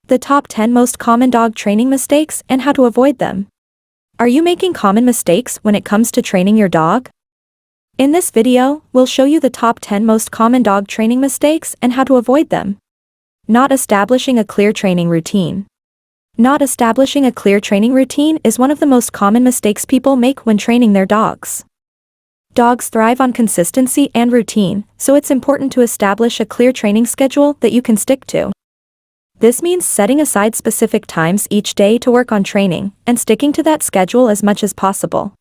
The top 10 most common dog training mistakes and how to avoid them. Are you making common mistakes when it comes to training your dog? In this video, we'll show you the top 10 most common dog training mistakes and how to avoid them. Not establishing a clear training routine. Not establishing a clear training routine is one of the most common mistakes people make when training their dogs. Dogs thrive on consistency and routine, so it's important to establish a clear training schedule that you can stick to. This means setting aside specific times each day to work on training, and sticking to that schedule as much as possible.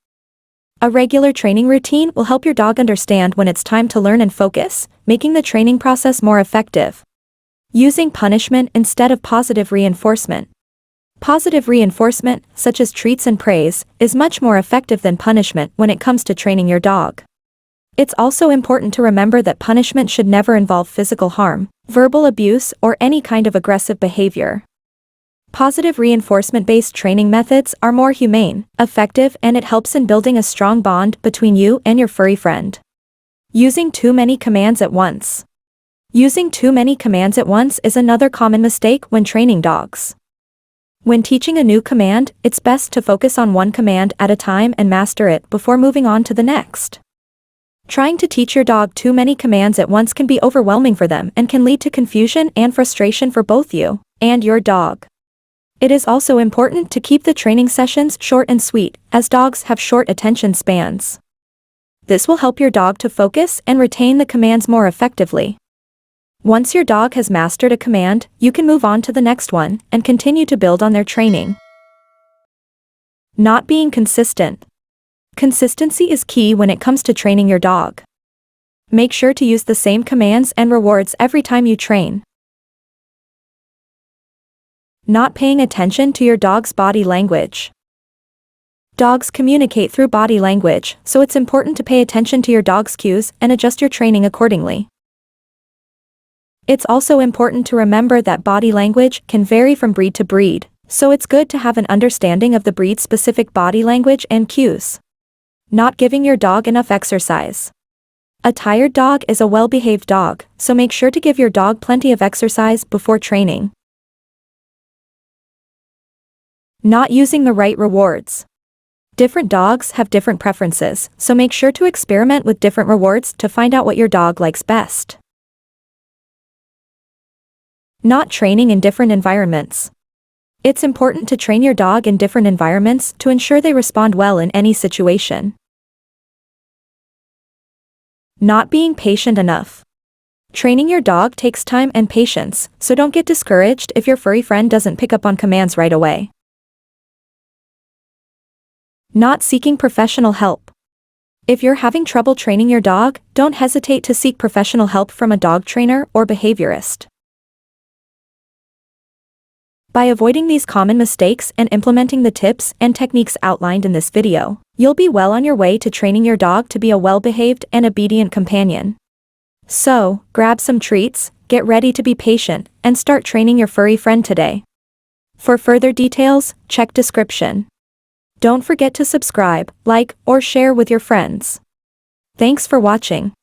A regular training routine will help your dog understand when it's time to learn and focus, making the training process more effective. Using punishment instead of positive reinforcement. Positive reinforcement, such as treats and praise, is much more effective than punishment when it comes to training your dog. It's also important to remember that punishment should never involve physical harm, verbal abuse, or any kind of aggressive behavior. Positive reinforcement-based training methods are more humane, effective, and it helps in building a strong bond between you and your furry friend. Using too many commands at once. Using too many commands at once is another common mistake when training dogs. When teaching a new command, it's best to focus on one command at a time and master it before moving on to the next. Trying to teach your dog too many commands at once can be overwhelming for them and can lead to confusion and frustration for both you and your dog. It is also important to keep the training sessions short and sweet, as dogs have short attention spans. This will help your dog to focus and retain the commands more effectively. Once your dog has mastered a command, you can move on to the next one and continue to build on their training. Not being consistent. Consistency is key when it comes to training your dog. Make sure to use the same commands and rewards every time you train. Not paying attention to your dog's body language. Dogs communicate through body language, so it's important to pay attention to your dog's cues and adjust your training accordingly. It's also important to remember that body language can vary from breed to breed, so it's good to have an understanding of the breed's specific body language and cues. Not giving your dog enough exercise. A tired dog is a well-behaved dog, so make sure to give your dog plenty of exercise before training. Not using the right rewards. Different dogs have different preferences, so make sure to experiment with different rewards to find out what your dog likes best. Not training in different environments. It's important to train your dog in different environments to ensure they respond well in any situation. Not being patient enough. Training your dog takes time and patience, so don't get discouraged if your furry friend doesn't pick up on commands right away. Not seeking professional help. If you're having trouble training your dog, don't hesitate to seek professional help from a dog trainer or behaviorist. By avoiding these common mistakes and implementing the tips and techniques outlined in this video, you'll be well on your way to training your dog to be a well-behaved and obedient companion. So, grab some treats, get ready to be patient, and start training your furry friend today. For further details, check description. Don't forget to subscribe, like, or share with your friends. Thanks for watching.